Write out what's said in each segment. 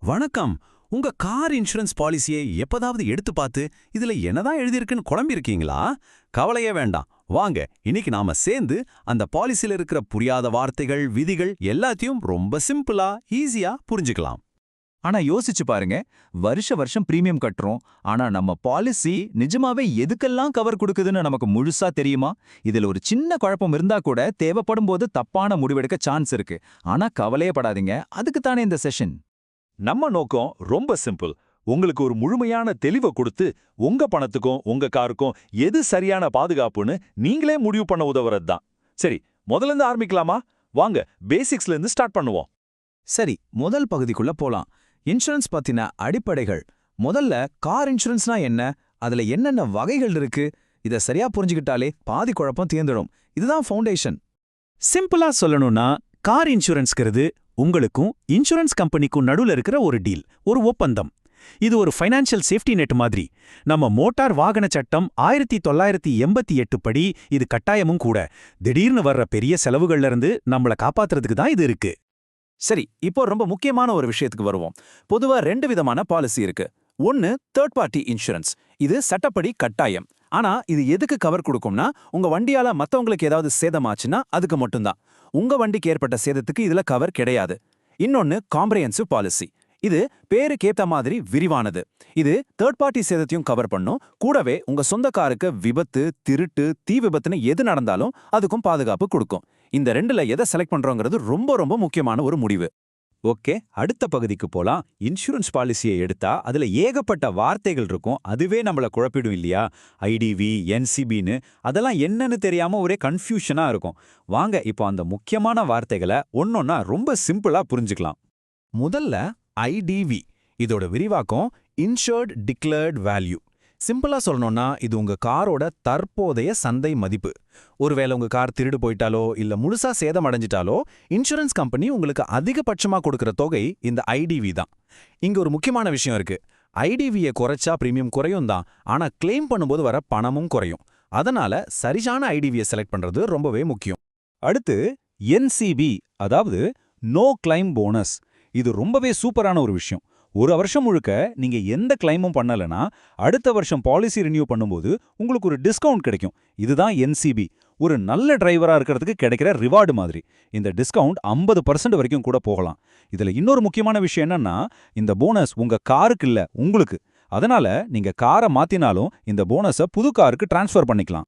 வணக்கம். உங்க car insurance பாலிசியை எப்பதாவது எடுத்து பார்த்து இதுல என்னதான் எழுதியிருக்குன்னு குழம்பியிருக்கீங்களா? கவலையே வேண்டாம். வாங்க, இன்னைக்கு நாம சேர்ந்து அந்த பாலிசில இருக்கிற புரியாத வார்த்தைகள், விதிகள் எல்லாத்தையும் ரொம்ப சிம்பிளா, ஈஸியா புரிஞ்சுக்கலாம். ஆனா யோசிச்சு பாருங்க, வருஷ வருஷம் பிரீமியம் கட்டுறோம். ஆனா நம்ம பாலிசி நிஜமாவே எதுக்கெல்லாம் கவர் கொடுக்குதுன்னு நமக்கு முழுசா தெரியுமா? இதுல ஒரு சின்ன குழப்பம் இருந்தா கூட தேவைப்படும் போது தப்பான முடிவெடுக்க சான்ஸ் இருக்கு. ஆனா கவலையே படாதீங்க, அதுக்கு தானே இந்த செஷன். நம்ம நோக்கம் ரொம்ப சிம்பிள். உங்களுக்கு ஒரு முழுமையான தெளிவை கொடுத்து உங்க பணத்துக்கும் உங்க காருக்கும் எது சரியான பாதுகாப்புன்னு நீங்களே முடிவு பண்ண உதவுறது தான். சரி, முதல்ல இருந்து ஆரம்பிக்கலாமா? வாங்க, பேசிக்ஸ்ல இருந்து ஸ்டார்ட் பண்ணுவோம். சரி, முதல் பகுதிக்குள்ள போலாம். இன்சூரன்ஸ் பத்தின அடிப்படைகள். முதல்ல கார் இன்சூரன்ஸ்னா என்ன, அதுல என்னென்ன வகைகள் இருக்கு, இத சரியா புரிஞ்சுக்கிட்டாலே பாதி குழப்பம் தீர்ந்துடும். இதுதான் ஃபவுண்டேஷன். சிம்பிளா சொல்லணும்னா, கார் இன்சூரன்ஸ்ங்கிறது உங்களுக்கும் இன்சூரன்ஸ் கம்பெனிக்கும் நடுவுல இருக்கிற ஒரு டீல், ஒரு ஒப்பந்தம். இது ஒரு ஃபைனான்ஷியல் சேஃப்டி நெட் மாதிரி. நம்ம மோட்டார் வாகன சட்டம் 1988 படி இது கட்டாயமும் கூட. திடீர்னு வர்ற பெரிய செலவுகள்ல இருந்து நம்மள காப்பாத்துறதுக்கு தான் இது இருக்கு. சரி, இப்போ ரொம்ப முக்கியமான ஒரு விஷயத்துக்கு வருவோம். பொதுவா 2 விதமான பாலிசி இருக்கு. ஒன்னு தேர்ட் பார்ட்டி இன்சூரன்ஸ். இது சட்டப்படி கட்டாயம். ஆனா இது எதுக்கு கவர் கொடுக்கும்னா, உங்க வண்டியால மத்தவங்களுக்கு ஏதாவது சேதமாச்சுன்னா அதுக்கு மட்டும்தான். உங்க வண்டிக்கு ஏற்பட்ட சேதத்துக்கு இதுல கவர் கிடையாது. இன்னொன்னு காம்ப்ரிஹென்சிவ் பாலிசி. இது பேருக்கேத்த மாதிரி விரிவானது. இது தேர்ட் பார்ட்டி சேதத்தையும் கவர் பண்ணும். கூடவே உங்க சொந்த காருக்கு விபத்து, திருட்டு, தீ விபத்துன்னு எது நடந்தாலும் அதுக்கும் பாதுகாப்பு கொடுக்கும். இந்த 2ல எதை செலக்ட் பண்றோங்கிறது ரொம்ப ரொம்ப முக்கியமான ஒரு முடிவு. ஓகே, அடுத்த பகுதிக்கு போலாம். இன்சூரன்ஸ் பாலிசியை எடுத்தா அதுல ஏகப்பட்ட வார்த்தைகள் இருக்கும். அதுவே நம்மள குழப்பிடும் இல்லையா? ஐடிவி, என்சிபின்னு அதெல்லாம் என்னன்னு தெரியாம ஒரே கன்ஃபியூஷனா இருக்கும். வாங்க, இப்போ அந்த முக்கியமான வார்த்தைகளை ஒன்னொன்னா ரொம்ப சிம்பிளா புரிஞ்சுக்கலாம். முதல்ல ஐடிவி. இதோட விரிவாக்கம் இன்சர்ட் டிக்ளேர்ட் வேல்யூ. சிம்பிளா சொல்லணும்னா, இது உங்க காரோட தற்போதைய சந்தை மதிப்பு. ஒருவேளை உங்க கார் திருடு போயிட்டாலோ இல்ல முழுசா சேதம் அடைஞ்சிட்டாலோ இன்சூரன்ஸ் கம்பெனி உங்களுக்கு அதிகபட்சமா கொடுக்கிற தொகை இந்த ஐடிவி தான். இங்க ஒரு முக்கியமான விஷயம் இருக்கு. ஐடிவியை குறைச்சா பிரீமியம் குறையும் தான், ஆனா கிளைம் பண்ணும்போது வர பணமும் குறையும். அதனால சரியான ஐடிவியை செலக்ட் பண்றது ரொம்பவே முக்கியம். அடுத்து என்சிபி, அதாவது நோ கிளைம் போனஸ். இது ரொம்பவே சூப்பரான ஒரு விஷயம். ஒரு வருஷம் முழுக்க நீங்க எந்த கிளைமும் பண்ணலனா அடுத்த வருஷம் பாலிசி ரினியூ பண்ணும்போது உங்களுக்கு ஒரு டிஸ்கவுண்ட் கிடைக்கும். இதுதான் என்சிபி. ஒரு நல்ல டிரைவரா இருக்கிறதுக்கு கிடைக்கிற ரிவார்டு மாதிரி. இந்த டிஸ்கவுண்ட் 50% வரைக்கும் கூட போகலாம். இதுல இன்னொரு முக்கியமான விஷயம் என்னன்னா, இந்த போனஸ் உங்க காருக்கு இல்ல, உங்களுக்கு. அதனால நீங்க காரை மாத்தினாலும் இந்த போனஸை புது காருக்கு டிரான்ஸ்ஃபர் பண்ணிக்கலாம்.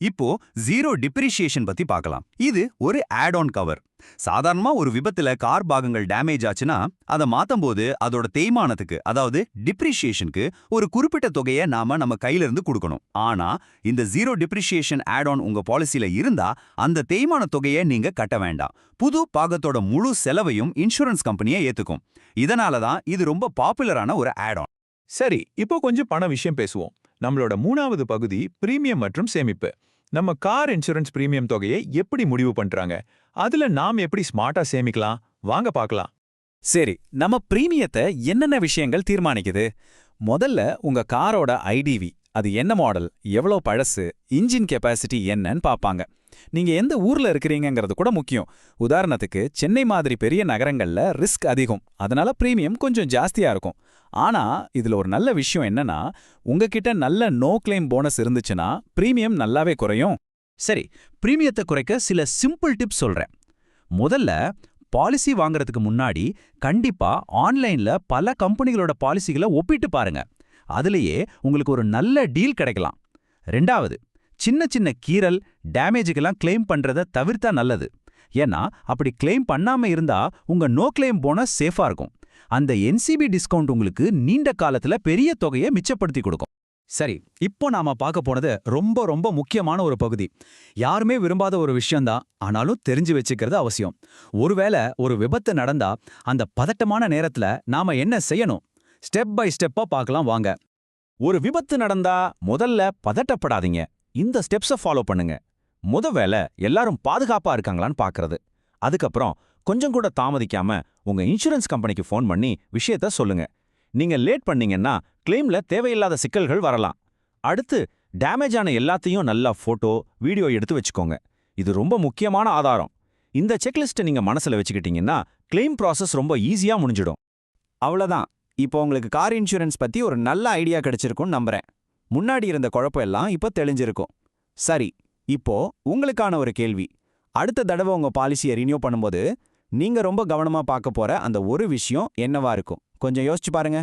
இப்போ ஜீரோ டிப்ரிஷியேஷன் பத்தி பார்க்கலாம். இது ஒரு ஆட் ஆன் கவர். சாதாரணமா ஒரு விபத்துல கார் பாகங்கள் டேமேஜ் ஆச்சுன்னா அதை மாத்தும்போது அதோட தேய்மானத்துக்கு, அதாவது டிப்ரிஷியேஷனுக்கு ஒரு குறிப்பிட்ட தொகையை நாம நம்ம கையில இருந்து கொடுக்கணும். ஆனா இந்த ஜீரோ டிப்ரிஷியேஷன் ஆட் ஆன் உங்க பாலிசில இருந்தா அந்த தேய்மான தொகையை நீங்க கட்ட வேண்டாம். புது பாகத்தோட முழு செலவையும் இன்சூரன்ஸ் கம்பெனியை ஏத்துக்கும். இதனாலதான் இது ரொம்ப பாப்புலரான ஒரு ஆட் ஆன். சரி, இப்போ கொஞ்சம் பண விஷயம் பேசுவோம். நம்மளோட 3வது பகுதி பிரீமியம் மற்றும் சேமிப்பு. நம்ம கார் இன்சூரன்ஸ் பிரீமியம் தொகையை எப்படி முடிவு பண்றாங்க? அதுல நாம் எப்படி ஸ்மார்ட்டா சேமிக்கலாம்? வாங்க பார்க்கலாம். சரி, நம்ம பிரீமியத்தை என்னென்ன விஷயங்கள் தீர்மானிக்குது? முதல்ல உங்க காரோட ஐடிவி, அது என்ன மாடல், எவ்வளோ பழசு, இன்ஜின் கெப்பாசிட்டி என்னன்னு பார்ப்பாங்க. நீங்க எந்த ஊர்ல இருக்கிறீங்கிறது கூட முக்கியம். உதாரணத்துக்கு சென்னை மாதிரி பெரிய நகரங்கள்ல ரிஸ்க் அதிகம், அதனால பிரீமியம் கொஞ்சம் ஜாஸ்தியா இருக்கும். ஆனா இதுல ஒரு நல்ல விஷயம் என்னன்னா, உங்ககிட்ட நல்ல நோ கிளைம் போனஸ் இருந்துச்சுன்னா பிரீமியம் நல்லாவே குறையும். சரி, பிரீமியத்தை குறைக்க சில சிம்பிள் டிப்ஸ் சொல்றேன். முதல்ல, பாலிசி வாங்குறதுக்கு முன்னாடி கண்டிப்பா ஆன்லைன்ல பல கம்பெனிகளோட பாலிசிகளை ஒப்பிட்டு பாருங்க. அதுலயே உங்களுக்கு ஒரு நல்ல டீல் கிடைக்கலாம். 2வது, சின்ன சின்ன கீறல், டேமேஜுக்கெல்லாம் கிளைம் பண்றத தவிர்த்தா நல்லது. ஏன்னா அப்படி கிளைம் பண்ணாம இருந்தா உங்க நோ கிளைம் போனஸ் சேஃபா இருக்கும். அந்த என்சிபி டிஸ்கவுண்ட் உங்களுக்கு நீண்ட காலத்துல பெரிய தொகையை மிச்சப்படுத்தி கொடுக்கும். சரி, இப்போ நாம பார்க்க போனது ரொம்ப ரொம்ப முக்கியமான ஒரு பகுதி. யாருமே விரும்பாத ஒரு விஷயம்தான், ஆனாலும் தெரிஞ்சு வச்சுக்கிறது அவசியம். ஒருவேளை ஒரு விபத்து நடந்தா அந்த பதட்டமான நேரத்துல நாம என்ன செய்யணும்? ஸ்டெப் பை ஸ்டெப்பா பார்க்கலாம் வாங்க. ஒரு விபத்து நடந்தா முதல்ல பதட்டப்படாதீங்க. இந்த ஸ்டெப்ஸை ஃபாலோ பண்ணுங்க. வேலை எல்லாரும் பாதுகாப்பா இருக்காங்களான்னு பார்க்கறது. அதுக்கப்புறம் கொஞ்சம் கூட தாமதிக்காம உங்க இன்சூரன்ஸ் கம்பெனிக்கு ஃபோன் பண்ணி விஷயத்த சொல்லுங்க. நீங்க லேட் பண்ணீங்கன்னா கிளைம்ல தேவையில்லாத சிக்கல்கள் வரலாம். அடுத்து, டேமேஜ் ஆன எல்லாத்தையும் நல்லா போட்டோ, வீடியோ எடுத்து வச்சுக்கோங்க. இது ரொம்ப முக்கியமான ஆதாரம். இந்த செக்லிஸ்ட்டை நீங்க மனசுல வச்சுக்கிட்டீங்கன்னா கிளைம் ப்ராசஸ் ரொம்ப ஈஸியா முடிஞ்சிடும். அவ்வளோதான். இப்போ உங்களுக்கு கார் இன்சூரன்ஸ் பத்தி ஒரு நல்ல ஐடியா கிடைச்சிருக்கும்னு நம்புறேன். முன்னாடி இருந்த குழப்பம் எல்லாம் இப்போ தெளிஞ்சிருக்கும். சரி, இப்போ உங்களுக்கான ஒரு கேள்வி. அடுத்த தடவை உங்க பாலிசியை ரினியூ பண்ணும்போது நீங்க ரொம்ப கவனமா பார்க்க போற அந்த ஒரு விஷயம் என்னவா இருக்கும்? கொஞ்சம் யோசிச்சு பாருங்க.